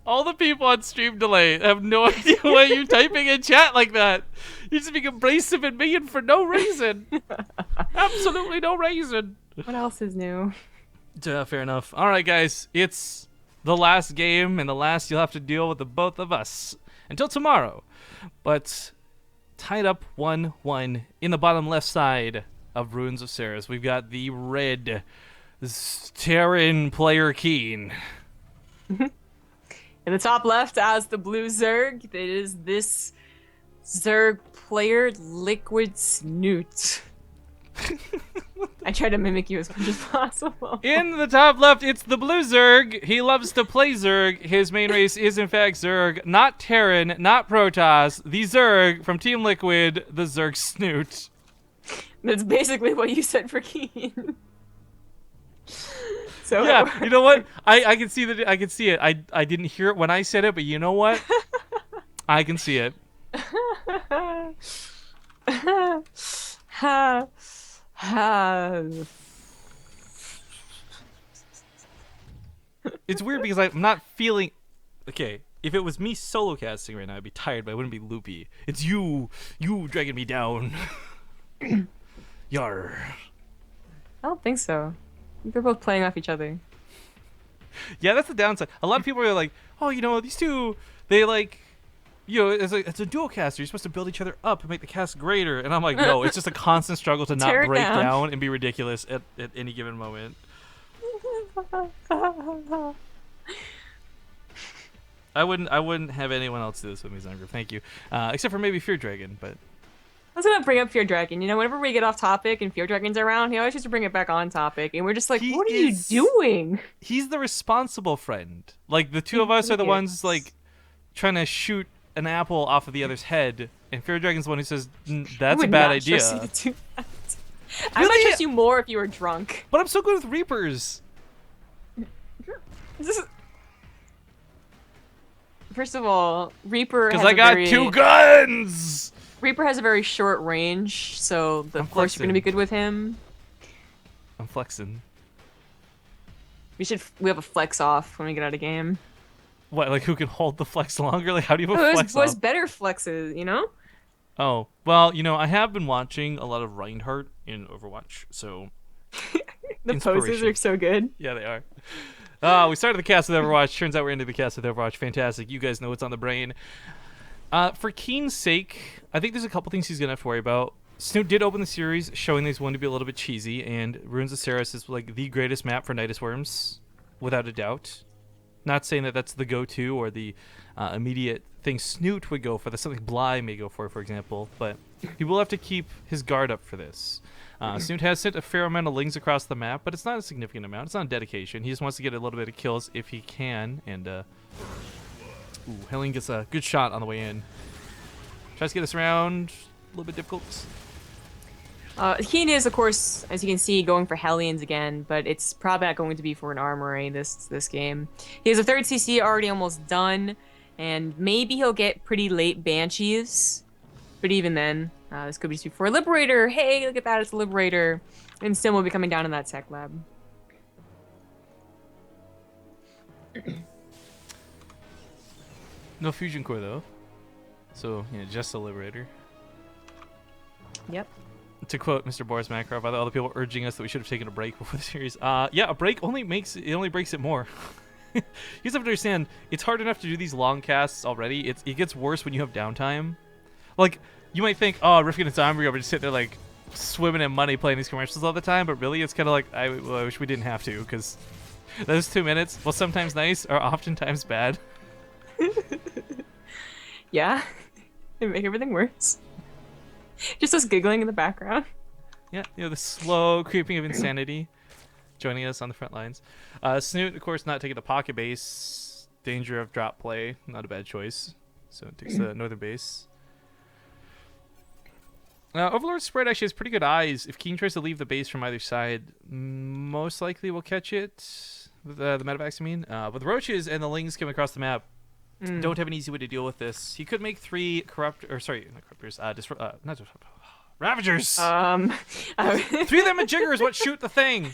All the people on stream delay have no idea why you're typing in chat like that. You're just being abrasive and mean for no reason. Absolutely no reason. What else is new? Fair enough. All right, guys. It's the last game, and the last you'll have to deal with the both of us until tomorrow. But tied up 1-1 in the bottom left side of Ruins of Ceres, we've got the red Terran player KeeN. In the top left, as the blue Zerg, it is this Zerg player, Liquid Snute. I try to mimic you as much as possible. In the top left, it's the blue Zerg. He loves to play Zerg. His main race is, in fact, Zerg. Not Terran, not Protoss. The Zerg from Team Liquid, the Zerg Snute. That's basically what you said for KeeN. So yeah, you know what? I can see that. I can see it. I didn't hear it when I said it, but you know what? I can see it. It's weird because I'm not feeling. Okay, if it was me solo casting right now, I'd be tired, but I wouldn't be loopy. It's you dragging me down. Yar. I don't think so. They're both playing off each other. Yeah, that's the downside. A lot of people are like, oh, you know, these two, they like, you know, it's a dual caster. You're supposed to build each other up and make the cast greater. And I'm like, no, it's just a constant struggle to not break down and be ridiculous at any given moment. I wouldn't have anyone else do this with me, Zangr. Thank you. Except for maybe Fear Dragon, but. I was gonna bring up Fear Dragon. You know, whenever we get off topic and Fear Dragon's around, he always used to bring it back on topic, and we're just like, "What are you doing?" He's the responsible friend. Like the two of us are the ones like trying to shoot an apple off of the other's head, and Fear Dragon's the one who says that's a bad idea. I might trust you more if you were drunk. But I'm so good with Reapers. First of all, Reaper because I got 2 guns. Reaper has a very short range, so of course you're gonna be good with him. I'm flexing. We have a flex off when we get out of game. What, like who can hold the flex longer? Like how do you have a flex off? What's better flexes, you know? Oh, well, you know, I have been watching a lot of Reinhardt in Overwatch, so the poses are so good. Yeah, they are. We started the cast with Overwatch. Turns out we're into the cast with Overwatch. Fantastic. You guys know what's on the brain. For KeeN's sake, I think there's a couple things he's going to have to worry about. Snute did open the series showing these one to be a little bit cheesy, and Ruins of Ceres is like the greatest map for Nidus Worms, without a doubt. Not saying that that's the go-to or the immediate thing Snute would go for. That's something Bly may go for example. But he will have to keep his guard up for this. Snute has sent a fair amount of lings across the map, but it's not a significant amount. It's not a dedication. He just wants to get a little bit of kills if he can, and Helene gets a good shot on the way in. Tries to get us around. A little bit difficult. KeeN is, of course, as you can see, going for Hellions again, but it's probably not going to be for an armory this game. He has a 3rd CC already almost done, and maybe he'll get pretty late Banshees. But even then, this could be for a Liberator. Hey, look at that, it's a Liberator. And Sim will be coming down in that tech lab. No fusion core though, so yeah, just a Liberator. Yep. To quote Mr. Boris Makarov, other people urging us that we should have taken a break before the series. Yeah, a break only breaks it more. You just have to understand, it's hard enough to do these long casts already. It gets worse when you have downtime. Like you might think, oh, Rifkin and Zombie over just sit there like swimming in money playing these commercials all the time, but really it's kind of like I wish we didn't have to, because those 2 minutes, well, sometimes nice, are oftentimes bad. Yeah, they make everything worse. Just us giggling in the background. Yeah, you know, the slow creeping of insanity joining us on the front lines. Snute, of course, not taking the pocket base. Danger of drop play, not a bad choice. So it takes the northern base. Overlord spread actually has pretty good eyes. If KeeN tries to leave the base from either side, most likely we'll catch it. The medevacs, I mean. But the roaches and the lings coming across the map don't have an easy way to deal with this. He could make 3 Ravagers. 3 of them and Jigger is what shoot the thing.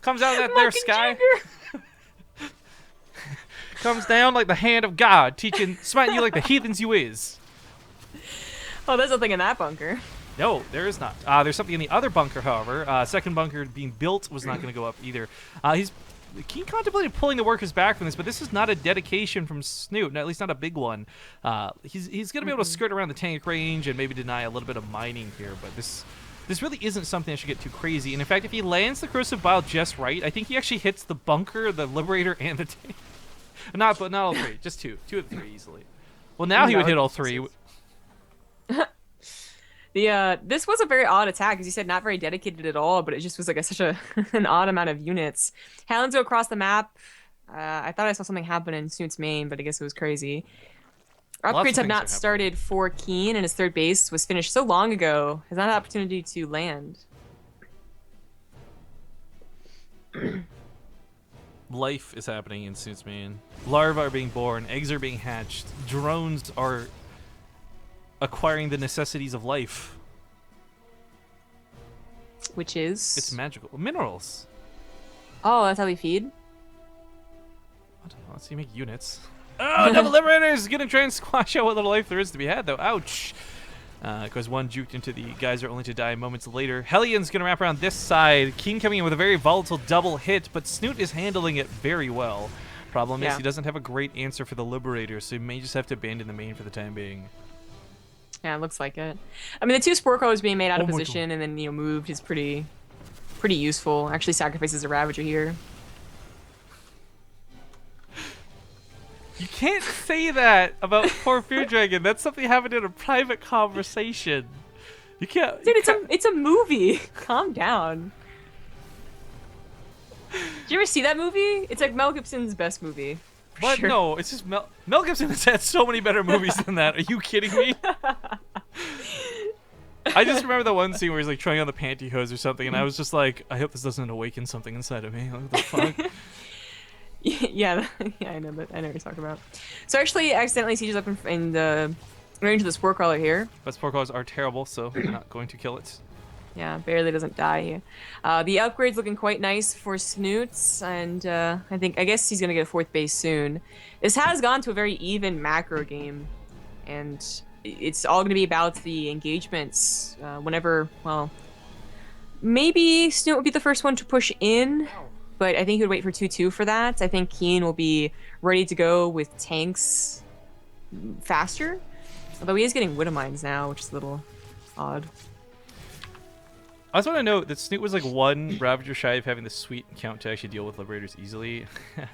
Comes out of that there sky. comes down like the hand of God, smiting you like the heathens you is. Oh, there's nothing in that bunker. No, there is not. There's something in the other bunker, however. Second bunker being built was not going to go up either. KeeN contemplated pulling the workers back from this, but this is not a dedication from Snute, at least not a big one. He's going to be able to skirt around the tank range and maybe deny a little bit of mining here, but this really isn't something that should get too crazy. And in fact, if he lands the Corrosive Bile just right, I think he actually hits the bunker, the Liberator, and the tank. Not all three, just two. Two of the three easily. Well, now he would hit all three. This was a very odd attack, as you said, not very dedicated at all, but it just was like such an odd amount of units. Hellions go across the map. I thought I saw something happen in Snoot's main, but I guess it was crazy. Upgrades have not started for KeeN, and his third base was finished so long ago. Has not had opportunity to land. Life is happening in Snoot's main. Larvae are being born. Eggs are being hatched. Drones are acquiring the necessities of life. Which is? It's magical. Minerals. Oh, that's how we feed? What? Let's see, make units. Oh, Double Liberator is going to try and squash out what little life there is to be had, though. Ouch. Because one juked into the geyser only to die moments later. Hellions going to wrap around this side. KeeN coming in with a very volatile double hit, but Snute is handling it very well. Problem is he doesn't have a great answer for the Liberator, so he may just have to abandon the main for the time being. Yeah, it looks like it. I mean, the two Spore Crawlers being made out of position and then, moved is pretty useful. Actually sacrifices a Ravager here. You can't say that about poor Fear Dragon. That's something happened in a private conversation. You can't. Dude, it's a movie. Calm down. Did you ever see that movie? It's like Mel Gibson's best movie. What? Sure. No, it's just Mel Gibson has had so many better movies than that. Are you kidding me? I just remember the one scene where he's like trying on the pantyhose or something, and I was just like, I hope this doesn't awaken something inside of me. Like, what the fuck? Yeah, I know what you're talking about. So actually, accidentally sieges up in the range of the Spore Crawler here. But Spore Crawlers are terrible, so I'm not going to kill it. Yeah, barely doesn't die. The upgrade's looking quite nice for Snoots, and I guess he's gonna get a fourth base soon. This has gone to a very even macro game, and it's all gonna be about the engagements. Maybe Snute would be the first one to push in, but I think he would wait for 2-2 for that. I think KeeN will be ready to go with tanks faster, although he is getting Widow Mines now, which is a little odd. I just want to note that Snute was like one Ravager shy of having the sweet count to actually deal with Liberators easily.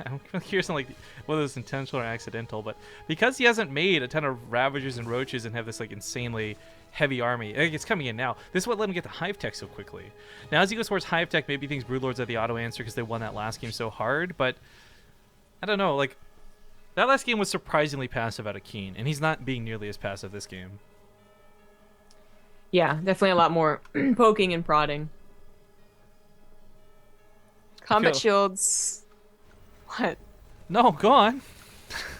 I'm curious on like whether it's intentional or accidental, but because he hasn't made a ton of Ravagers and Roaches and have this like insanely heavy army, it's coming in now. This is what let him get the Hive Tech so quickly. Now as he goes towards Hive Tech, maybe he thinks Broodlords are the auto answer because they won that last game so hard, but I don't know, like that last game was surprisingly passive out of KeeN, and he's not being nearly as passive this game. Yeah, definitely a lot more poking and prodding. Combat Shields. What? No, go on.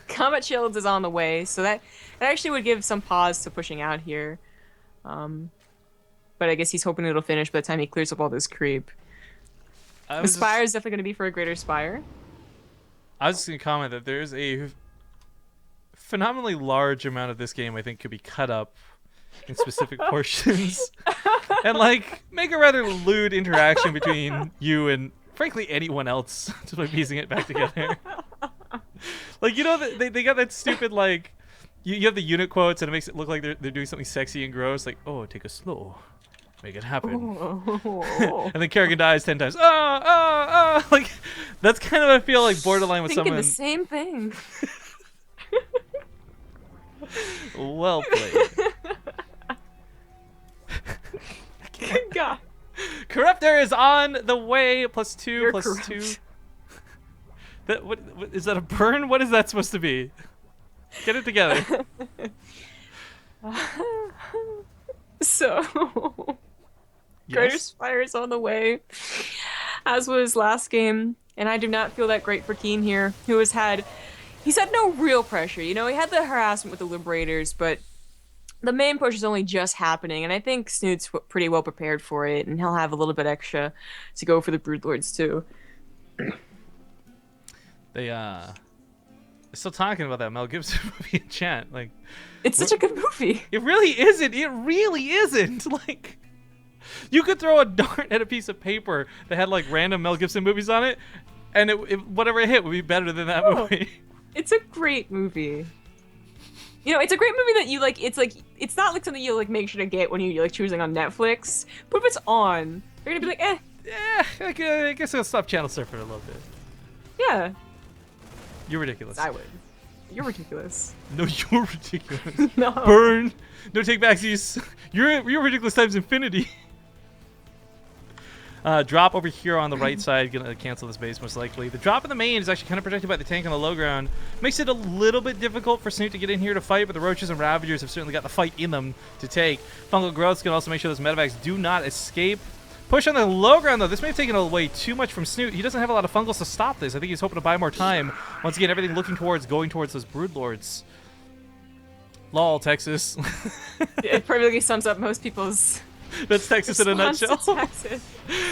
Combat Shields is on the way, so that actually would give some pause to pushing out here. But I guess he's hoping it'll finish by the time he clears up all this creep. The Spire is definitely going to be for a greater Spire. I was just going to comment that there's a phenomenally large amount of this game I think could be cut up in specific portions and like make a rather lewd interaction between you and frankly anyone else just by piecing it back together. Like, you know, they got that stupid like you have the unit quotes and it makes it look like they're doing something sexy and gross, like, oh, take a slow, make it happen. And then Kerrigan dies 10 times. Like that's kind of, I feel like, borderline with thinking someone the same thing. Well played. Good God. Corruptor is on the way. +2, You're +2. What is that, a burn? What is that supposed to be? Get it together. So, Greater Spire is on the way, as was last game, and I do not feel that great for KeeN here, who he's had no real pressure. You know, he had the harassment with the Liberators, but the main push is only just happening, and I think Snoot's pretty well prepared for it, and he'll have a little bit extra to go for the Broodlords too. Still talking about that Mel Gibson movie in chat. Like, It's such a good movie. it really isn't. It really isn't. Like, you could throw a dart at a piece of paper that had like random Mel Gibson movies on it, and whatever it hit would be better than that movie. It's a great movie. You know, it's a great movie that you like. It's not like something you like make sure to get when you like choosing on Netflix. But if it's on, you're gonna be like, eh. Yeah, I guess I'll stop channel surfing a little bit. Yeah. You're ridiculous. I would. You're ridiculous. No, you're ridiculous. No. Burn. No take backsies. You're ridiculous times infinity. Drop over here on the right side, gonna cancel this base most likely. The drop in the main is actually kind of protected by the tank on the low ground. Makes it a little bit difficult for Snute to get in here to fight, but the Roaches and Ravagers have certainly got the fight in them to take. Fungal Growth's gonna also make sure those medevacs do not escape. Push on the low ground, though. This may have taken away too much from Snute. He doesn't have a lot of fungals to stop this. I think he's hoping to buy more time. Once again, everything looking towards going towards those Broodlords. Lol, Texas. It perfectly sums up most people's. That's Texas in a nutshell. Texas.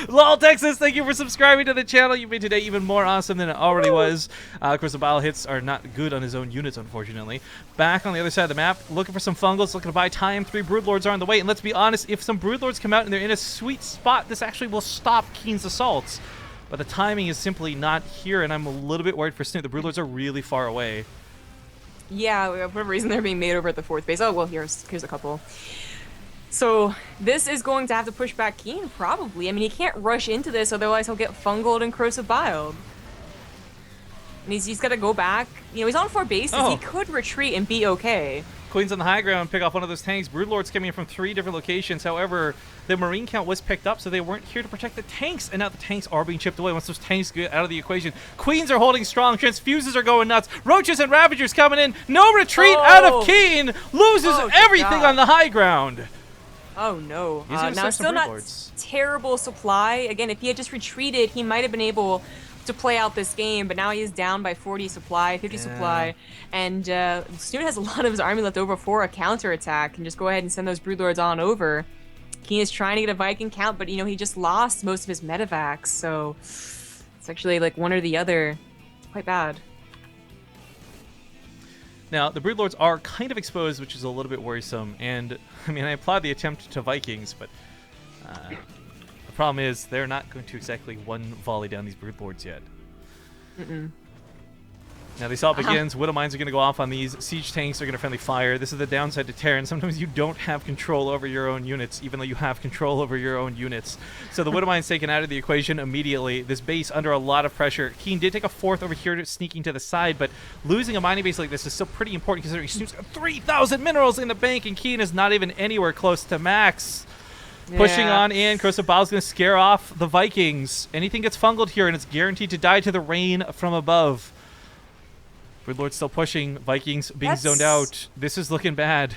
Lol, Texas, thank you for subscribing to the channel. You made today even more awesome than it already was. Of course, the bile hits are not good on his own units, unfortunately. Back on the other side of the map, looking for some fungals, looking to buy time. 3 Broodlords are on the way. And let's be honest, if some Broodlords come out and they're in a sweet spot, this actually will stop KeeN's assaults. But the timing is simply not here, and I'm a little bit worried for Snute. The Broodlords are really far away. Yeah, for whatever reason they're being made over at the 4th base. Oh, well, here's a couple. So this is going to have to push back KeeN, probably. I mean, he can't rush into this, otherwise he'll get fungled and corrosive biled. And he's got to go back. You know, he's on 4 bases. Oh. He could retreat and be okay. Queen's on the high ground, pick off one of those tanks. Broodlords coming in from 3 different locations. However, the Marine count was picked up, so they weren't here to protect the tanks. And now the tanks are being chipped away once those tanks get out of the equation. Queens are holding strong. Transfuses are going nuts. Roaches and Ravagers coming in. No retreat out of KeeN. Loses everything on the high ground. Oh no. Now still not terrible supply. Again, if he had just retreated, he might have been able to play out this game, but now he is down by 40 supply, 50 supply, and Snute has a lot of his army left over for a counterattack, and just go ahead and send those Broodlords on over. KeeN is trying to get a Viking count, but you know, he just lost most of his medevacs, so it's actually like one or the other. Quite bad. Now, the Broodlords are kind of exposed, which is a little bit worrisome, and I mean, I applaud the attempt to Vikings, but the problem is they're not going to exactly one volley down these Broodlords yet. Now, the assault begins. Widow Mines are going to go off on these. Siege tanks are going to friendly fire. This is the downside to Terran. Sometimes you don't have control over your own units, even though you have control over your own units. So the Widow Mines taken out of the equation immediately. This base under a lot of pressure. KeeN did take a 4th over here, sneaking to the side, but losing a mining base like this is still pretty important considering Snoot's got 3,000 minerals in the bank, and KeeN is not even anywhere close to max. Yeah. Pushing on in, Corsair Gear is going to scare off the Vikings. Anything gets fungled here, and it's guaranteed to die to the rain from above. Broodlord's still pushing. Vikings being zoned out. This is looking bad.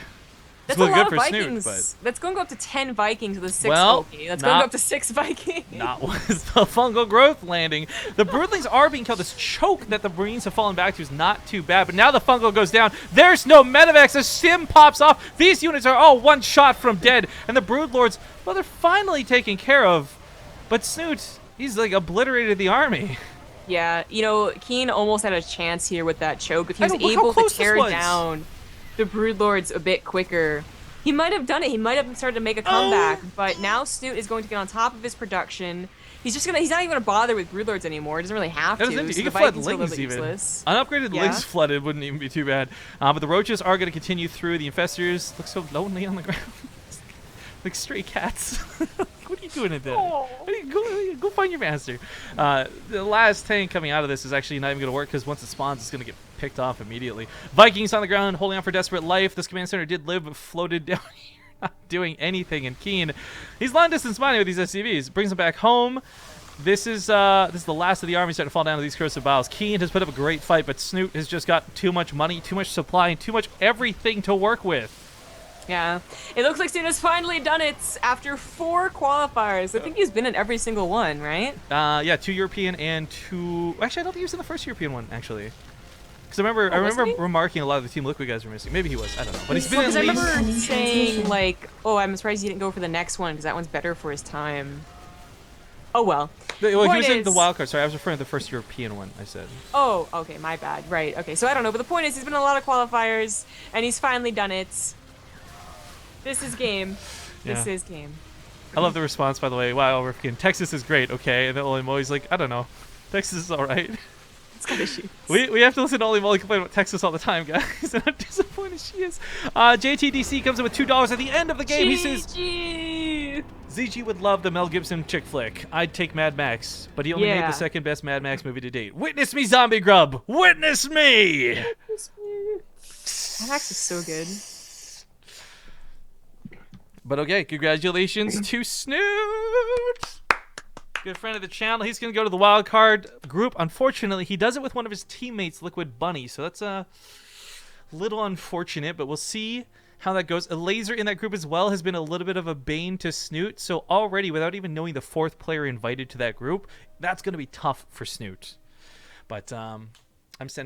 It's looking good for Vikings. Snute, but that's going to go up to 10 Vikings with a 6 well, Loki. That's going to go up to 6 Vikings. Not with the fungal growth landing. The Broodlings are being killed. This choke that the Marines have fallen back to is not too bad, but now the fungal goes down. There's no medevacs. A sim pops off. These units are all one shot from dead, and the Broodlords, well, they're finally taken care of, but Snute, he's like obliterated the army. Yeah, you know, KeeN almost had a chance here with that choke. If he was able to tear down the Broodlords a bit quicker, he might have done it. He might have started to make a comeback, but now Snute is going to get on top of his production. He's not even gonna bother with Broodlords anymore. He doesn't really have to. He can flood Lings even. Unupgraded Lings flooded wouldn't even be too bad. But the Roaches are going to continue through. The Infestors look so lonely on the ground. Like stray cats. What are you doing in there? Go find your master. The last tank coming out of this is actually not even going to work because once it spawns, it's going to get picked off immediately. Vikings on the ground, holding on for desperate life. This command center did live, but floated down here, not doing anything. And KeeN, he's long distance mining with these SCVs. Brings him back home. This is the last of the army starting to fall down to these corrosive biles. KeeN has put up a great fight, but Snute has just got too much money, too much supply, and too much everything to work with. Yeah, it looks like Snute has finally done it after 4 qualifiers. I think he's been in every single one, right? Yeah, 2 European and 2. Actually, I don't think he was in the first European one, actually. Because I remember remarking a lot of the Team Liquid guys were missing. Maybe he was. I don't know. But he's been at least. I remember saying like, "Oh, I'm surprised he didn't go for the next one because that one's better for his time." Oh well. Well, he Point was in the is- wild card. Sorry, I was referring to the first European one. I said. Oh, okay, my bad. Right. Okay, so I don't know, but the point is, he's been in a lot of qualifiers, and he's finally done it. This is game. This Yeah. is game. I love the response, by the way. Wow, Rifkin, Texas is great, okay? And then Olimo's like, I don't know. Texas is all right. It's got issues. We have to listen to Olimo complain about Texas all the time, guys. And how disappointed she is. JTDC comes in with $2 at the end of the game. He says, GG. ZG would love the Mel Gibson chick flick. I'd take Mad Max, but he only made Yeah. the second best Mad Max movie to date. Witness me, zombie grub! Witness me! That Max is so good. But okay, congratulations to Snute! Good friend of the channel. He's going to go to the wild card group. Unfortunately, he does it with one of his teammates, Liquid Bunny. So that's a little unfortunate, but we'll see how that goes. A laser in that group as well has been a little bit of a bane to Snute. So already, without even knowing the fourth player invited to that group, that's going to be tough for Snute. But I'm sending